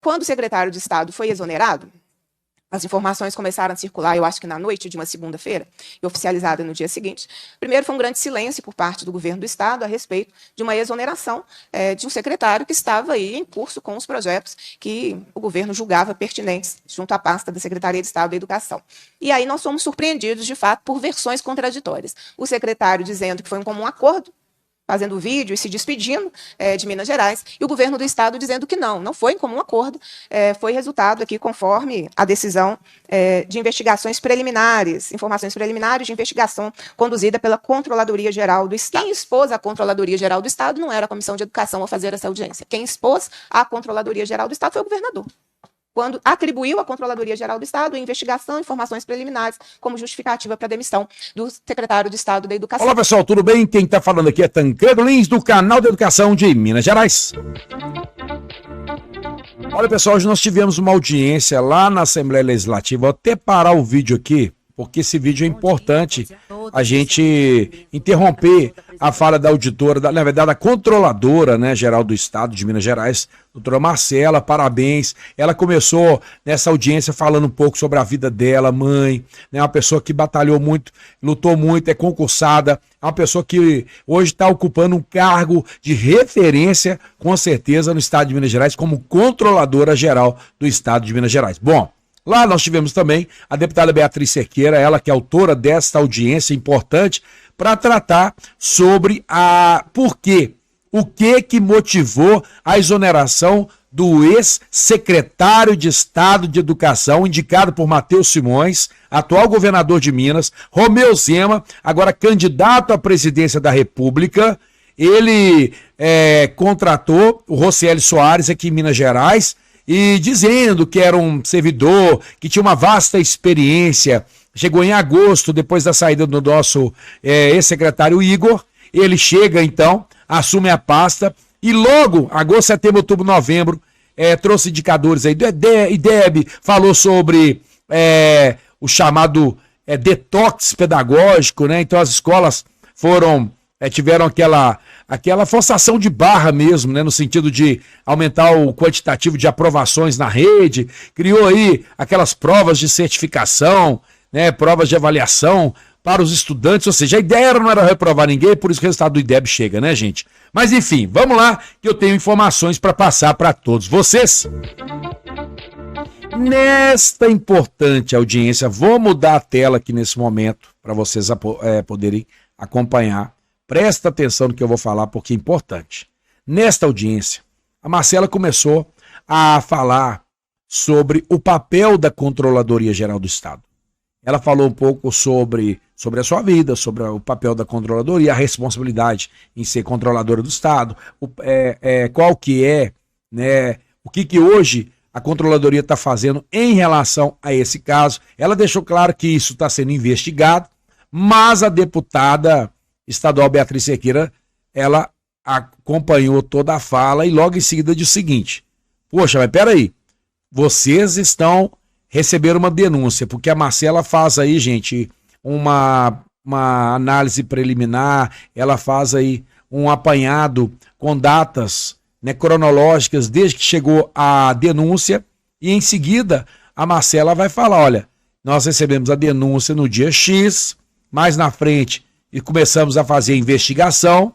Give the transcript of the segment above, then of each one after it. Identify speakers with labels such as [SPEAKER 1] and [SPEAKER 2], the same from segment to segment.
[SPEAKER 1] Quando o secretário de Estado foi exonerado, as informações começaram a circular, eu acho que na noite de uma segunda-feira, e oficializada no dia seguinte. Primeiro, foi um grande silêncio por parte do governo do Estado a respeito de uma exoneração de um secretário que estava aí em curso com os projetos que o governo julgava pertinentes junto à pasta da Secretaria de Estado da Educação. E aí nós fomos surpreendidos, de fato, por versões contraditórias. O secretário dizendo que foi um comum acordo, fazendo vídeo e se despedindo de Minas Gerais, e o governo do Estado dizendo que não foi em comum acordo, foi resultado aqui conforme a decisão de investigações preliminares, informações preliminares de investigação conduzida pela Controladoria Geral do Estado. Quem expôs a Controladoria Geral do Estado não era a Comissão de Educação a fazer essa audiência. Quem expôs a Controladoria Geral do Estado foi o governador, quando atribuiu à Controladoria Geral do Estado a investigação e informações preliminares como justificativa para a demissão do secretário de Estado da Educação.
[SPEAKER 2] Olá, pessoal, tudo bem? Quem está falando aqui é Tancredo Lins, do canal de Educação de Minas Gerais. Olha, pessoal, hoje nós tivemos uma audiência lá na Assembleia Legislativa. Vou até parar o vídeo aqui, porque esse vídeo é importante a gente interromper a fala da auditora, na verdade, da controladora, né, geral do Estado de Minas Gerais, doutora Marcela, parabéns. Ela começou nessa audiência falando um pouco sobre a vida dela, mãe, né, uma pessoa que batalhou muito, lutou muito, é concursada, é uma pessoa que hoje está ocupando um cargo de referência, com certeza, no Estado de Minas Gerais, como controladora geral do Estado de Minas Gerais. Bom, lá nós tivemos também a deputada Beatriz Cerqueira, ela que é autora desta audiência importante, para tratar sobre o que motivou a exoneração do ex-secretário de Estado de Educação, indicado por Matheus Simões, atual governador de Minas, Romeu Zema, agora candidato à presidência da República. Ele contratou o Rocieli Soares aqui em Minas Gerais, e dizendo que era um servidor, que tinha uma vasta experiência. Chegou em agosto, depois da saída do nosso ex-secretário Igor. Ele chega, então, assume a pasta e logo, agosto, setembro, outubro, novembro, trouxe indicadores aí do IDEB, falou sobre o chamado detox pedagógico, né? Então as escolas tiveram aquela forçação de barra mesmo, né, no sentido de aumentar o quantitativo de aprovações na rede, criou aí aquelas provas de certificação, né, provas de avaliação para os estudantes, ou seja, a ideia não era reprovar ninguém, por isso que o resultado do IDEB chega, né, gente? Mas enfim, vamos lá, que eu tenho informações para passar para todos vocês. Nesta importante audiência, vou mudar a tela aqui nesse momento, para vocês poderem acompanhar. Presta atenção no que eu vou falar, porque é importante. Nesta audiência, a Marcela começou a falar sobre o papel da Controladoria Geral do Estado. Ela falou um pouco sobre a sua vida, sobre o papel da Controladoria, a responsabilidade em ser controladora do Estado, qual que é, né, o que hoje a Controladoria está fazendo em relação a esse caso. Ela deixou claro que isso está sendo investigado, mas a deputada estadual Beatriz Cerqueira, ela acompanhou toda a fala e logo em seguida disse o seguinte: poxa, mas peraí, vocês receberam uma denúncia, porque a Marcela faz aí, gente, uma análise preliminar, ela faz aí um apanhado com datas, né, cronológicas desde que chegou a denúncia, e em seguida a Marcela vai falar: olha, nós recebemos a denúncia no dia X, mais na frente e começamos a fazer a investigação,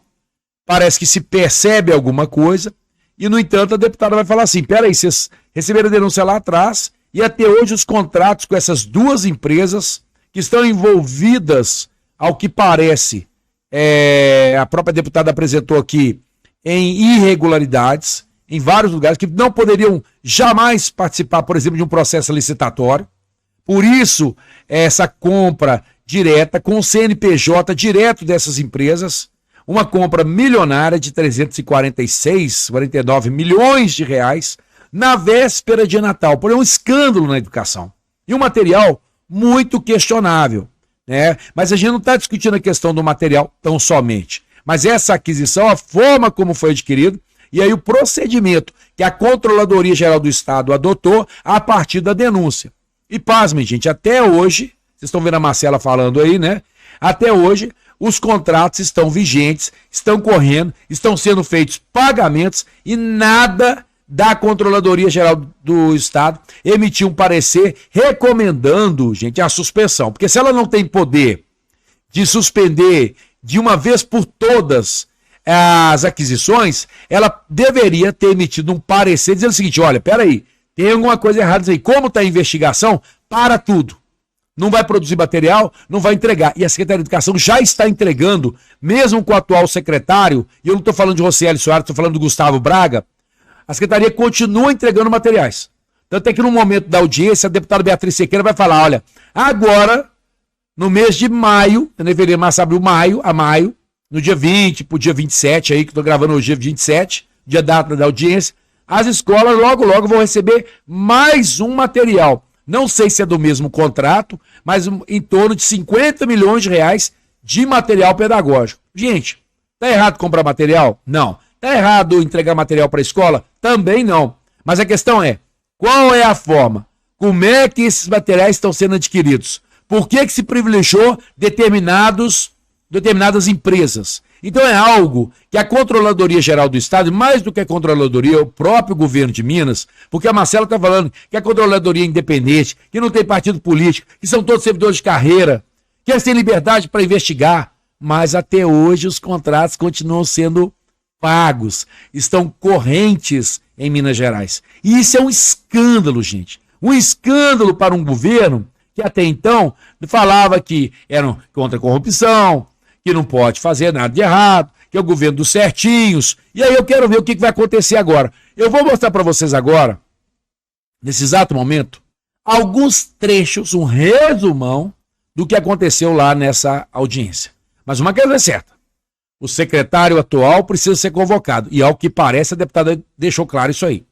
[SPEAKER 2] parece que se percebe alguma coisa, e no entanto a deputada vai falar assim: peraí, vocês receberam a denúncia lá atrás, e até hoje os contratos com essas duas empresas que estão envolvidas, ao que parece, a própria deputada apresentou aqui, em irregularidades, em vários lugares, que não poderiam jamais participar, por exemplo, de um processo licitatório. Por isso, essa compra direta, com o CNPJ direto dessas empresas, uma compra milionária de 49 milhões de reais, na véspera de Natal. Porém, um escândalo na educação. E um material muito questionável, né? Mas a gente não está discutindo a questão do material tão somente. Mas essa aquisição, a forma como foi adquirido, e aí o procedimento que a Controladoria Geral do Estado adotou a partir da denúncia. E pasmem, gente, até hoje, vocês estão vendo a Marcela falando aí, né? Até hoje, os contratos estão vigentes, estão correndo, estão sendo feitos pagamentos e nada da Controladoria Geral do Estado emitiu um parecer recomendando, gente, a suspensão. Porque se ela não tem poder de suspender de uma vez por todas as aquisições, ela deveria ter emitido um parecer dizendo o seguinte: olha, peraí, tem alguma coisa errada nisso aí. Como está a investigação, para tudo. Não vai produzir material, não vai entregar. E a Secretaria de Educação já está entregando, mesmo com o atual secretário, e eu não estou falando de Rocieli Soares, estou falando do Gustavo Braga, a Secretaria continua entregando materiais. Tanto é que no momento da audiência, a deputada Beatriz Sequeira vai falar: olha, agora, no mês de maio, fevereiro, março, abril, maio, no dia 20, pro dia 27 aí, que estou gravando hoje, dia 27, dia data da audiência, as escolas logo vão receber mais um material. Não sei se é do mesmo contrato, mas em torno de 50 milhões de reais de material pedagógico. Gente, tá errado comprar material? Não. Tá errado entregar material para a escola? Também não. Mas a questão é, qual é a forma? Como é que esses materiais estão sendo adquiridos? Por que se privilegiou determinadas empresas? Então é algo que a Controladoria Geral do Estado, mais do que a Controladoria, o próprio governo de Minas, porque a Marcela está falando que a Controladoria é independente, que não tem partido político, que são todos servidores de carreira, que eles têm liberdade para investigar, mas até hoje os contratos continuam sendo pagos, estão correntes em Minas Gerais. E isso é um escândalo, gente. Um escândalo para um governo que até então falava que eram contra a corrupção, que não pode fazer nada de errado, que é o governo dos certinhos. E aí eu quero ver o que vai acontecer agora. Eu vou mostrar para vocês agora, nesse exato momento, alguns trechos, um resumão do que aconteceu lá nessa audiência. Mas uma coisa é certa, o secretário atual precisa ser convocado. E ao que parece, a deputada deixou claro isso aí.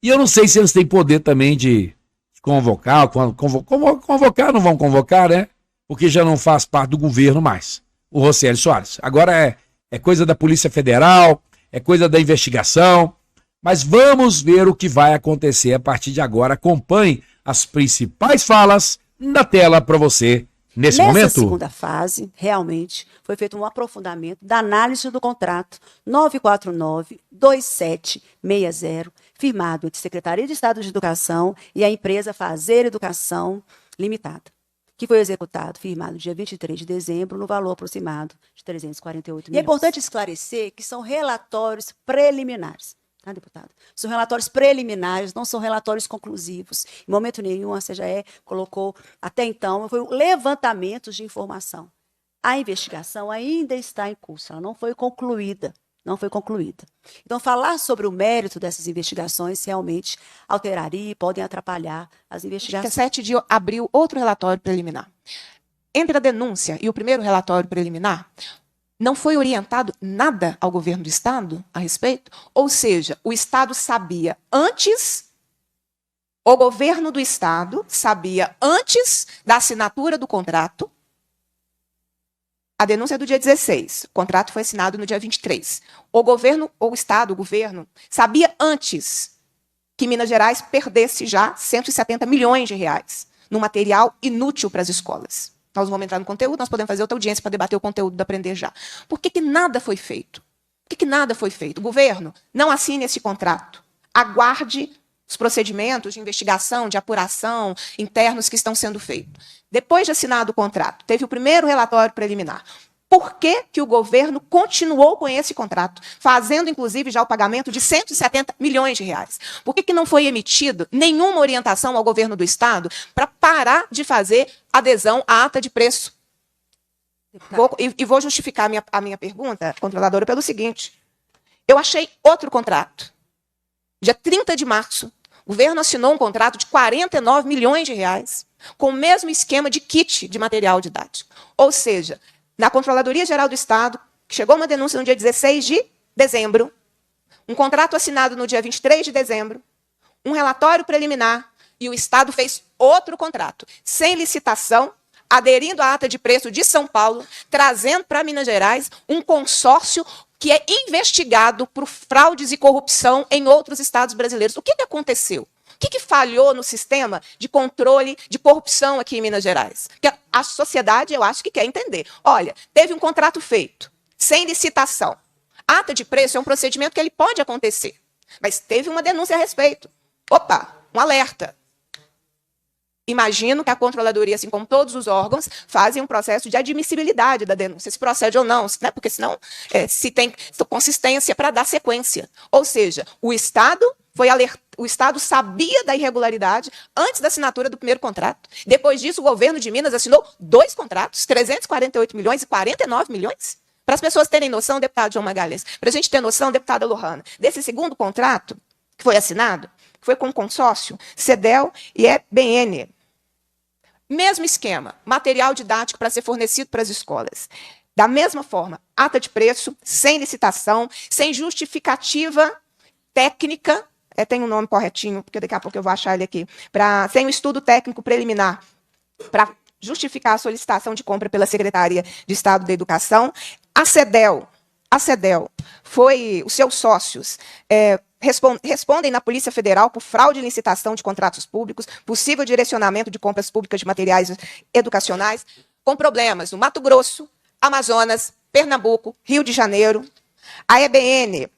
[SPEAKER 2] E eu não sei se eles têm poder também de convocar, convocar não vão convocar, né? Porque já não faz parte do governo mais. O Rocieli Soares. Agora é coisa da Polícia Federal, é coisa da investigação, mas vamos ver o que vai acontecer a partir de agora. Acompanhe as principais falas na tela para você nesse momento.
[SPEAKER 3] Nessa segunda fase, realmente, foi feito um aprofundamento da análise do contrato 949-2760, firmado entre a Secretaria de Estado de Educação e a empresa Fazer Educação Limitada, que foi executado, firmado dia 23 de dezembro, no valor aproximado de 348 milhões. E é importante esclarecer que são relatórios preliminares, tá, deputado? São relatórios preliminares, não são relatórios conclusivos. Em momento nenhum, a CGE colocou, até então, foi levantamentos de informação. A investigação ainda está em curso, ela não foi concluída. Não foi concluída. Então, falar sobre o mérito dessas investigações realmente alteraria e podem atrapalhar as investigações.
[SPEAKER 1] Dia 7 de abril, outro relatório preliminar. Entre a denúncia e o primeiro relatório preliminar, não foi orientado nada ao governo do Estado a respeito? Ou seja, o Estado sabia antes, o governo do Estado sabia antes da assinatura do contrato. A denúncia é do dia 16, o contrato foi assinado no dia 23. O governo, ou o Estado, o governo, sabia antes que Minas Gerais perdesse já 170 milhões de reais no material inútil para as escolas. Nós vamos entrar no conteúdo, nós podemos fazer outra audiência para debater o conteúdo do Aprender Já. Por que nada foi feito? Por que nada foi feito? O governo não assine esse contrato. Aguarde os procedimentos de investigação, de apuração internos que estão sendo feitos. Depois de assinado o contrato, teve o primeiro relatório preliminar. Por que o governo continuou com esse contrato, fazendo, inclusive, já o pagamento de 170 milhões de reais? Por que não foi emitido nenhuma orientação ao governo do Estado para parar de fazer adesão à ata de preço? Vou justificar a minha pergunta, controladora, pelo seguinte. Eu achei outro contrato. Dia 30 de março, o governo assinou um contrato de 49 milhões de reais, com o mesmo esquema de kit de material didático. Ou seja, na Controladoria Geral do Estado, que chegou uma denúncia no dia 16 de dezembro, um contrato assinado no dia 23 de dezembro, um relatório preliminar, e o Estado fez outro contrato, sem licitação, aderindo à ata de preço de São Paulo, trazendo para Minas Gerais um consórcio que é investigado por fraudes e corrupção em outros estados brasileiros. O que aconteceu? O que falhou no sistema de controle de corrupção aqui em Minas Gerais? Que a sociedade, eu acho que quer entender. Olha, teve um contrato feito, sem licitação. Ata de preço é um procedimento que ele pode acontecer. Mas teve uma denúncia a respeito. Opa, um alerta. Imagino que a controladoria, assim como todos os órgãos, fazem um processo de admissibilidade da denúncia, se procede ou não, né? Porque senão se tem consistência para dar sequência. Ou seja, o Estado sabia da irregularidade antes da assinatura do primeiro contrato. Depois disso, o governo de Minas assinou 2 contratos, 348 milhões e 49 milhões. Para as pessoas terem noção, deputado João Magalhães, para a gente ter noção, deputada Lohana, desse segundo contrato que foi assinado, que foi com o consórcio CEDEL e EBN. Mesmo esquema, material didático para ser fornecido para as escolas. Da mesma forma, ata de preço, sem licitação, sem justificativa técnica, tem um nome corretinho, porque daqui a pouco eu vou achar ele aqui, sem um estudo técnico preliminar para justificar a solicitação de compra pela Secretaria de Estado da Educação. A CEDEL, os seus sócios, respondem na Polícia Federal por fraude em licitação de contratos públicos, possível direcionamento de compras públicas de materiais educacionais, com problemas no Mato Grosso, Amazonas, Pernambuco, Rio de Janeiro. A EBN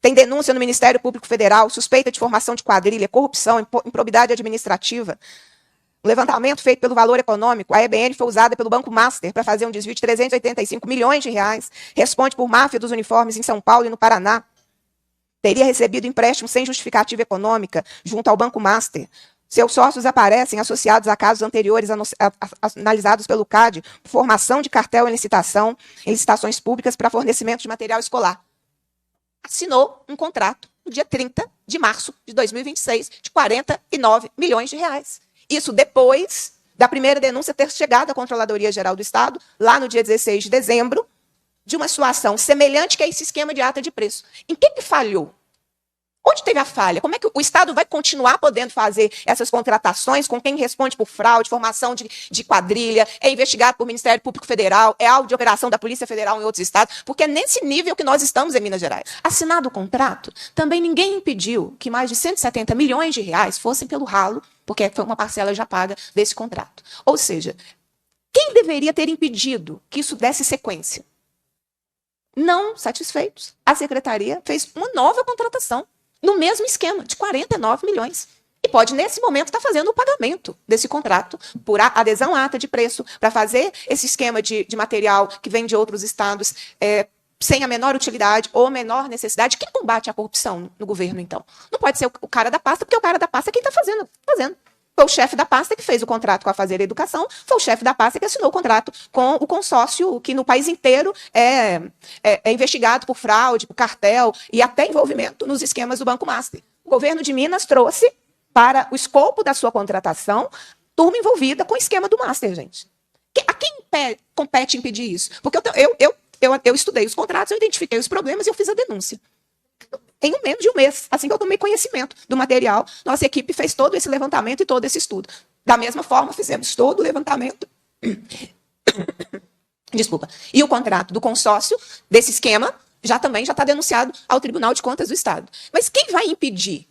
[SPEAKER 1] tem denúncia no Ministério Público Federal, suspeita de formação de quadrilha, corrupção, improbidade administrativa. O levantamento feito pelo Valor Econômico, a EBN foi usada pelo Banco Master para fazer um desvio de 385 milhões de reais. Responde por máfia dos uniformes em São Paulo e no Paraná. Teria recebido empréstimo sem justificativa econômica junto ao Banco Master. Seus sócios aparecem associados a casos anteriores analisados pelo CAD por formação de cartel em licitações públicas para fornecimento de material escolar. Assinou um contrato no dia 30 de março de 2026 de 49 milhões de reais. Isso depois da primeira denúncia ter chegado à Controladoria Geral do Estado, lá no dia 16 de dezembro, de uma situação semelhante que é esse esquema de ata de preço. Em que falhou? Onde teve a falha? Como é que o Estado vai continuar podendo fazer essas contratações com quem responde por fraude, formação de quadrilha, é investigado por Ministério Público Federal, é alvo de operação da Polícia Federal em outros estados? Porque é nesse nível que nós estamos em Minas Gerais. Assinado o contrato, também ninguém impediu que mais de 170 milhões de reais fossem pelo ralo, porque foi uma parcela já paga desse contrato. Ou seja, quem deveria ter impedido que isso desse sequência? Não satisfeitos, a Secretaria fez uma nova contratação, no mesmo esquema, de 49 milhões. E pode, nesse momento, estar fazendo o pagamento desse contrato por adesão à ata de preço, para fazer esse esquema de material que vem de outros estados, sem a menor utilidade ou menor necessidade. Quem combate a corrupção no governo, então? Não pode ser o cara da pasta, porque o cara da pasta é quem está fazendo. Foi o chefe da pasta que fez o contrato com a Fazer Educação, foi o chefe da pasta que assinou o contrato com o consórcio, que no país inteiro é investigado por fraude, por cartel e até envolvimento nos esquemas do Banco Master. O governo de Minas trouxe para o escopo da sua contratação turma envolvida com o esquema do Master, gente. A quem compete impedir isso? Porque eu estudei os contratos, eu identifiquei os problemas e eu fiz a denúncia. Em menos de um mês, assim que eu tomei conhecimento do material, nossa equipe fez todo esse levantamento e todo esse estudo. Da mesma forma, fizemos todo o levantamento. Desculpa. E o contrato do consórcio desse esquema também já está denunciado ao Tribunal de Contas do Estado. Mas quem vai impedir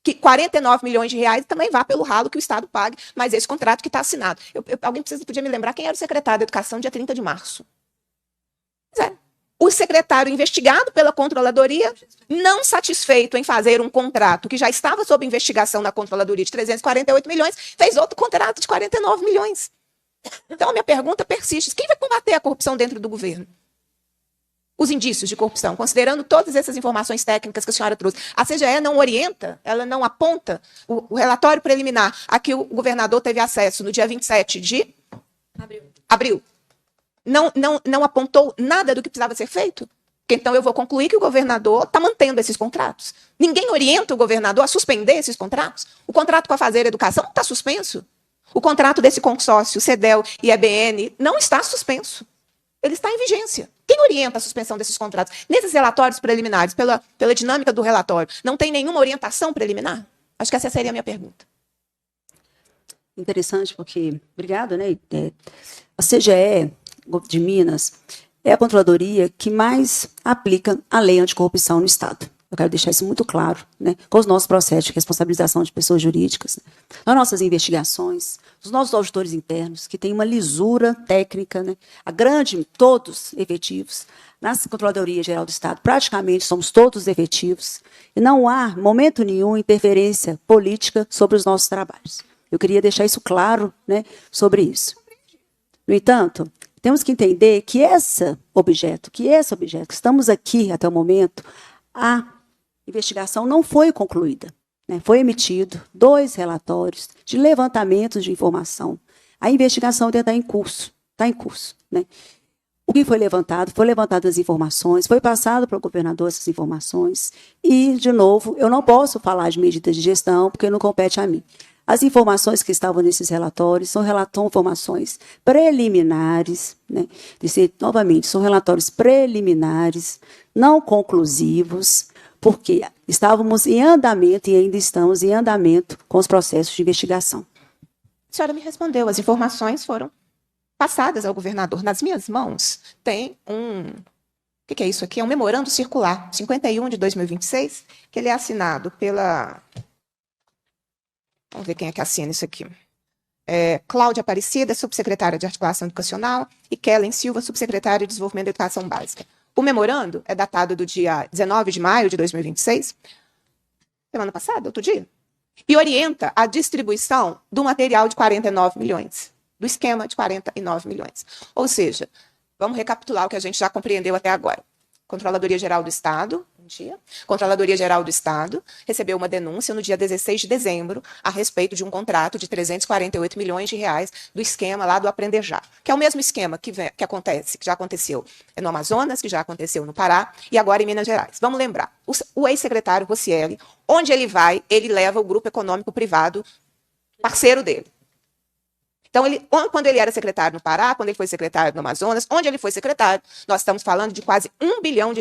[SPEAKER 1] que 49 milhões de reais também vá pelo ralo que o Estado pague, mas esse contrato que está assinado? Alguém podia me lembrar quem era o secretário da Educação dia 30 de março? Pois é. O secretário investigado pela Controladoria, não satisfeito em fazer um contrato que já estava sob investigação na Controladoria de 348 milhões, fez outro contrato de 49 milhões. Então, a minha pergunta persiste. Quem vai combater a corrupção dentro do governo? Os indícios de corrupção, considerando todas essas informações técnicas que a senhora trouxe. A CGE não orienta, ela não aponta o relatório preliminar a que o governador teve acesso no dia 27 de abril. Não apontou nada do que precisava ser feito? Então, eu vou concluir que o governador está mantendo esses contratos. Ninguém orienta o governador a suspender esses contratos? O contrato com a Fazer Educação está suspenso. O contrato desse consórcio, CEDEL e EBN, não está suspenso. Ele está em vigência. Quem orienta a suspensão desses contratos? Nesses relatórios preliminares, pela dinâmica do relatório, não tem nenhuma orientação preliminar? Acho que essa seria a minha pergunta.
[SPEAKER 3] Interessante, porque... Obrigada, né? A CGE de Minas é a controladoria que mais aplica a lei anticorrupção no Estado. Eu quero deixar isso muito claro, né, com os nossos processos de responsabilização de pessoas jurídicas, né, nas nossas investigações, os nossos auditores internos, que têm uma lisura técnica, né, todos efetivos, na Controladoria Geral do Estado, praticamente somos todos efetivos, e não há, momento nenhum, interferência política sobre os nossos trabalhos. Eu queria deixar isso claro, né, sobre isso. No entanto, temos que entender que esse objeto, que estamos aqui até o momento, a investigação não foi concluída, né? Foi emitido 2 relatórios de levantamentos de informação. A investigação ainda está em curso, né? O que foi levantado? Foi levantado as informações, foi passado para o governador essas informações, e, de novo, eu não posso falar de medidas de gestão, porque não compete a mim. As informações que estavam nesses relatórios são informações preliminares, né? Novamente, são relatórios preliminares, não conclusivos, porque estávamos em andamento e ainda estamos em andamento com os processos de investigação.
[SPEAKER 1] A senhora me respondeu, as informações foram passadas ao governador. Nas minhas mãos tem o que é isso aqui? É um memorando circular, 51 de 2026, que ele é assinado pela... Vamos ver quem é que assina isso aqui. Cláudia Aparecida, subsecretária de Articulação Educacional, e Kellen Silva, subsecretária de Desenvolvimento da Educação Básica. O memorando é datado do dia 19 de maio de 2026, semana passada, outro dia, e orienta a distribuição do material de 49 milhões, do esquema de 49 milhões. Ou seja, vamos recapitular o que a gente já compreendeu até agora. Controladoria Geral do Estado, Controladoria Geral do Estado recebeu uma denúncia no dia 16 de dezembro a respeito de um contrato de 348 milhões de reais do esquema lá do Aprender Já, que é o mesmo esquema que já aconteceu no Amazonas, que já aconteceu no Pará e agora em Minas Gerais. Vamos lembrar, o ex-secretário Rocieli, onde ele vai, ele leva o grupo econômico privado parceiro dele. Então, quando ele era secretário no Pará, quando ele foi secretário no Amazonas, onde ele foi secretário, nós estamos falando de quase R$1 bilhão.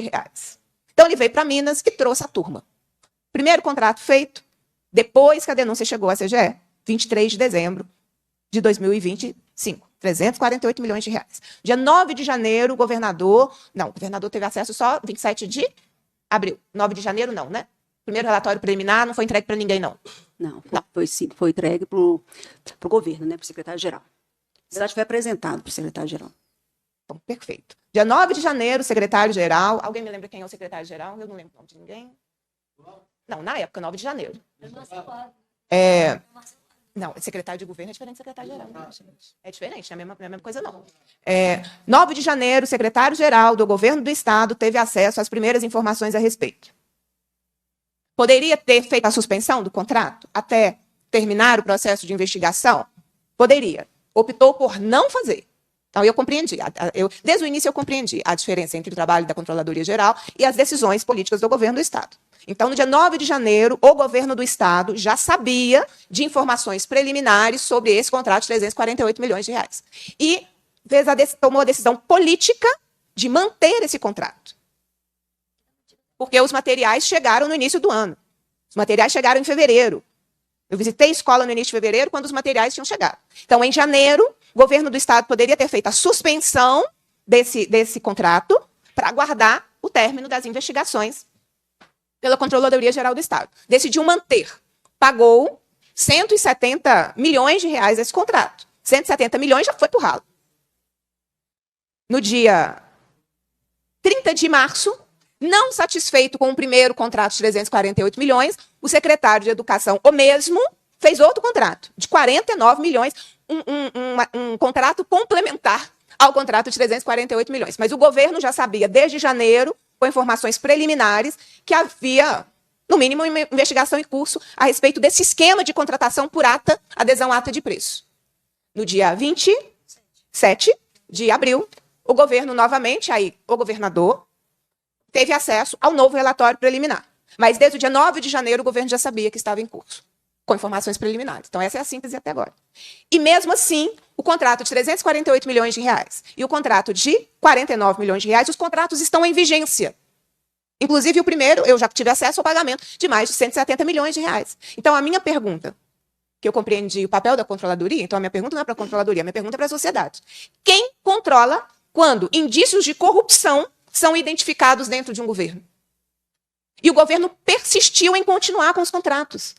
[SPEAKER 1] Então, ele veio para Minas e trouxe a turma. Primeiro contrato feito, depois que a denúncia chegou à CGE, 23 de dezembro de 2025, 348 milhões de reais. Dia 9 de janeiro, o governador teve acesso só 27 de abril. 9 de janeiro, não, né? Primeiro relatório preliminar não foi entregue para ninguém, não.
[SPEAKER 3] Não, foi entregue para o governo, né, para o secretário-geral. Na verdade, foi apresentado para o secretário-geral.
[SPEAKER 1] Então, perfeito. Dia 9 de janeiro, secretário-geral. Alguém me lembra quem é o secretário-geral? Eu não lembro o nome de ninguém. Não, na época, 9 de janeiro. Não, secretário de governo é diferente de secretário-geral. É diferente, não é a mesma coisa, não. 9 de janeiro, secretário-geral do governo do Estado teve acesso às primeiras informações a respeito. Poderia ter feito a suspensão do contrato até terminar o processo de investigação? Poderia. Optou por não fazer. Então, eu compreendi. Desde o início, eu compreendi a diferença entre o trabalho da Controladoria Geral e as decisões políticas do governo do Estado. Então, no dia 9 de janeiro, o governo do Estado já sabia de informações preliminares sobre esse contrato de 348 milhões de reais. E tomou a decisão política de manter esse contrato. Porque os materiais chegaram no início do ano. Os materiais chegaram em fevereiro. Eu visitei a escola no início de fevereiro, quando os materiais tinham chegado. Então, em janeiro, o governo do Estado poderia ter feito a suspensão desse contrato para aguardar o término das investigações pela Controladoria Geral do Estado. Decidiu manter. Pagou 170 milhões de reais esse contrato. 170 milhões já foi para o ralo. No dia 30 de março, não satisfeito com o primeiro contrato de 348 milhões, o secretário de Educação, o mesmo, fez outro contrato de 49 milhões, um contrato complementar ao contrato de 348 milhões. Mas o governo já sabia, desde janeiro, com informações preliminares, que havia, no mínimo, uma investigação em curso a respeito desse esquema de contratação por adesão à ata de preço. No dia 27 de abril, o governo, novamente, o governador, teve acesso ao novo relatório preliminar. Mas desde o dia 9 de janeiro, o governo já sabia que estava em curso, com informações preliminares. Então, essa é a síntese até agora. E mesmo assim, o contrato de 348 milhões de reais e o contrato de 49 milhões de reais, os contratos estão em vigência. Inclusive, o primeiro, eu já tive acesso ao pagamento de mais de 170 milhões de reais. Então, a minha pergunta, que eu compreendi o papel da controladoria, então a minha pergunta não é para a controladoria, a minha pergunta é para a sociedade. Quem controla quando indícios de corrupção são identificados dentro de um governo? E o governo persistiu em continuar com os contratos.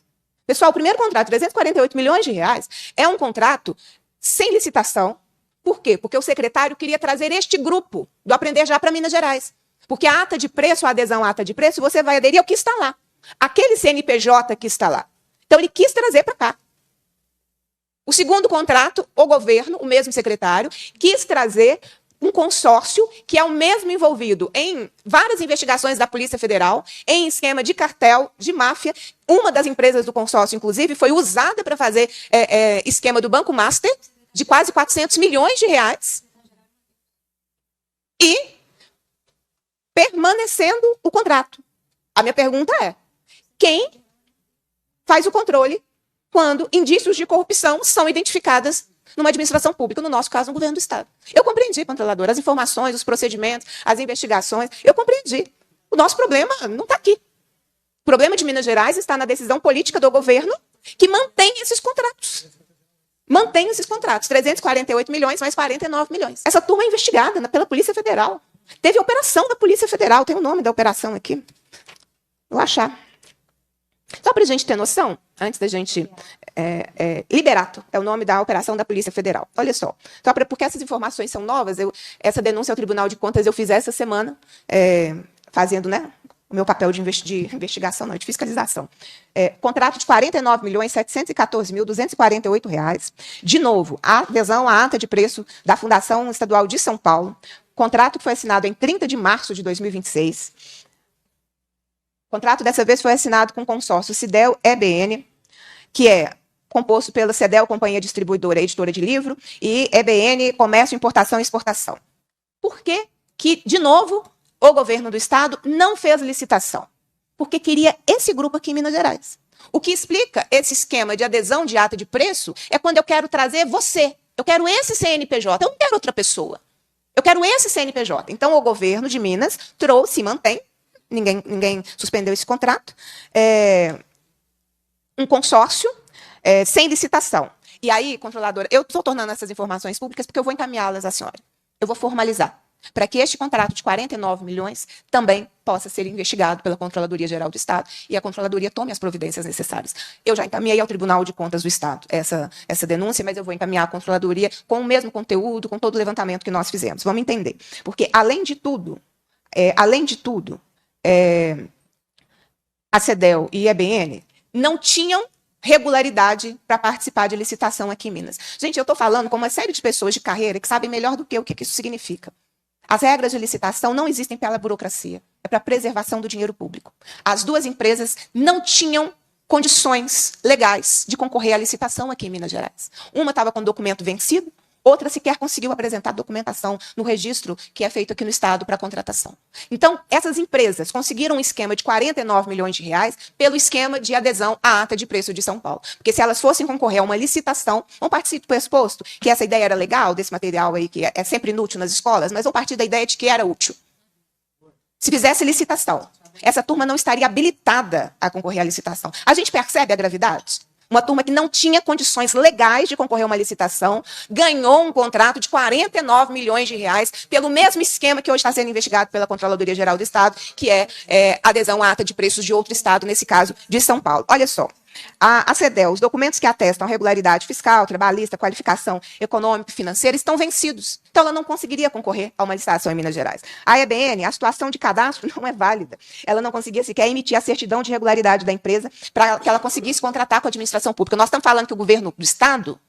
[SPEAKER 1] Pessoal, o primeiro contrato, 348 milhões de reais, é um contrato sem licitação. Por quê? Porque o secretário queria trazer este grupo do Aprender Já para Minas Gerais. Porque a ata de preço, a adesão à ata de preço, você vai aderir ao que está lá. Aquele CNPJ que está lá. Então, ele quis trazer para cá. O segundo contrato, o governo, o mesmo secretário, quis trazer um consórcio que é o mesmo envolvido em várias investigações da Polícia Federal, em esquema de cartel, de máfia. Uma das empresas do consórcio, inclusive, foi usada para fazer esquema do Banco Master, de quase 400 milhões de reais. E permanecendo o contrato. A minha pergunta é, quem faz o controle quando indícios de corrupção são identificados numa administração pública, no nosso caso, no governo do Estado? Eu compreendi, controlador, as informações, os procedimentos, as investigações, eu compreendi. O nosso problema não está aqui. O problema de Minas Gerais está na decisão política do governo que mantém esses contratos. Mantém esses contratos, 348 milhões mais 49 milhões. Essa turma é investigada pela Polícia Federal. Teve operação da Polícia Federal, tem o nome da operação aqui. Vou achar. Só para a gente ter noção, antes da gente... Liberato é o nome da operação da Polícia Federal. Olha só, porque essas informações são novas, essa denúncia ao Tribunal de Contas eu fiz essa semana, fazendo, né, o meu papel de investigação, não, de fiscalização. Contrato de R$ 49.714.248. De novo, a adesão à ata de preço da Fundação Estadual de São Paulo. Contrato que foi assinado em 30 de março de 2026. O contrato dessa vez foi assinado com o consórcio CIDEL-EBN, que é composto pela CEDEL, Companhia Distribuidora e Editora de Livro, e EBN, Comércio, Importação e Exportação. Por que que, de novo, o governo do Estado não fez licitação? Porque queria esse grupo aqui em Minas Gerais. O que explica esse esquema de adesão de ata de preço é quando eu quero trazer você. Eu quero esse CNPJ, eu não quero outra pessoa. Eu quero esse CNPJ. Então, o governo de Minas trouxe, mantém, ninguém suspendeu esse contrato, um consórcio sem licitação. E aí, controladora, eu estou tornando essas informações públicas porque eu vou encaminhá-las à senhora. Eu vou formalizar, para que este contrato de 49 milhões também possa ser investigado pela Controladoria Geral do Estado e a Controladoria tome as providências necessárias. Eu já encaminhei ao Tribunal de Contas do Estado essa denúncia, mas eu vou encaminhar à Controladoria com o mesmo conteúdo, com todo o levantamento que nós fizemos. Vamos entender. Porque, além de tudo, a CEDEL e a EBN não tinham regularidade para participar de licitação aqui em Minas. Gente, eu estou falando com uma série de pessoas de carreira que sabem melhor do que eu o que isso significa. As regras de licitação não existem pela burocracia, é para a preservação do dinheiro público. As duas empresas não tinham condições legais de concorrer à licitação aqui em Minas Gerais. Uma estava com documento vencido, outra sequer conseguiu apresentar documentação no registro que é feito aqui no Estado para contratação. Então, essas empresas conseguiram um esquema de 49 milhões de reais pelo esquema de adesão à ata de preço de São Paulo. Porque se elas fossem concorrer a uma licitação, vão partir do pressuposto que essa ideia era legal, desse material aí que é sempre inútil nas escolas, mas vão partir da ideia de que era útil. Se fizesse licitação, essa turma não estaria habilitada a concorrer à licitação. A gente percebe a gravidade? Uma turma que não tinha condições legais de concorrer a uma licitação, ganhou um contrato de 49 milhões de reais pelo mesmo esquema que hoje está sendo investigado pela Controladoria Geral do Estado, que é adesão à ata de preços de outro estado, nesse caso de São Paulo. Olha só, a CEDEL, os documentos que atestam a regularidade fiscal, trabalhista, qualificação econômica e financeira estão vencidos. Então, ela não conseguiria concorrer a uma licitação em Minas Gerais. A EBN, a situação de cadastro não é válida. Ela não conseguia sequer emitir a certidão de regularidade da empresa para que ela conseguisse contratar com a administração pública. Nós estamos falando que o governo do Estado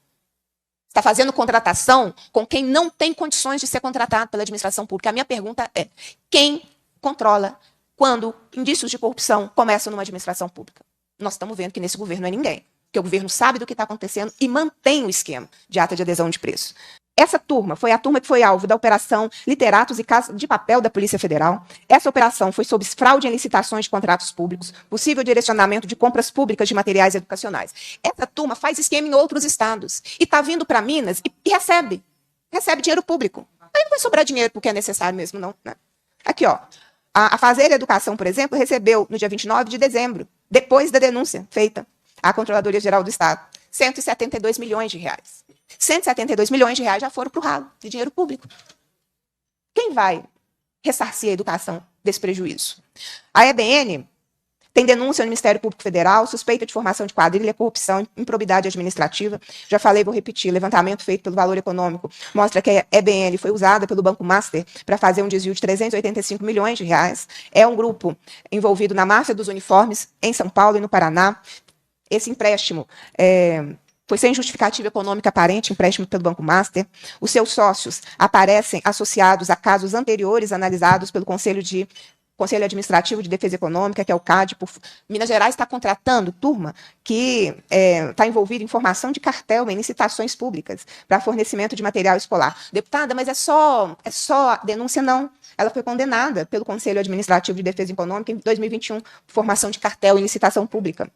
[SPEAKER 1] está fazendo contratação com quem não tem condições de ser contratado pela administração pública. A minha pergunta é, quem controla quando indícios de corrupção começam numa administração pública? Nós estamos vendo que nesse governo não é ninguém. Porque o governo sabe do que está acontecendo e mantém o esquema de ata de adesão de preço. Essa turma foi a turma que foi alvo da Operação Literatos e Casa de Papel da Polícia Federal. Essa operação foi sob fraude em licitações de contratos públicos, possível direcionamento de compras públicas de materiais educacionais. Essa turma faz esquema em outros estados e está vindo para Minas e recebe dinheiro público. Aí não vai sobrar dinheiro porque é necessário mesmo, não. Né? Aqui, ó. A Fazer Educação, por exemplo, recebeu no dia 29 de dezembro, depois da denúncia feita à Controladoria Geral do Estado, 172 milhões de reais. 172 milhões de reais já foram para o ralo de dinheiro público. Quem vai ressarcir a educação desse prejuízo? A EBN Tem denúncia no Ministério Público Federal, suspeita de formação de quadrilha, corrupção, improbidade administrativa. Já falei, vou repetir, levantamento feito pelo Valor Econômico mostra que a EBN foi usada pelo Banco Master para fazer um desvio de 385 milhões de reais. É um grupo envolvido na máfia dos uniformes em São Paulo e no Paraná. Esse empréstimo foi sem justificativa econômica aparente, empréstimo pelo Banco Master. Os seus sócios aparecem associados a casos anteriores analisados pelo Conselho Administrativo de Defesa Econômica, que é o CAD. Minas Gerais está contratando turma que está envolvida em formação de cartel em licitações públicas para fornecimento de material escolar. Deputada, mas é só denúncia? Não. Ela foi condenada pelo Conselho Administrativo de Defesa Econômica em 2021 por formação de cartel em licitação pública.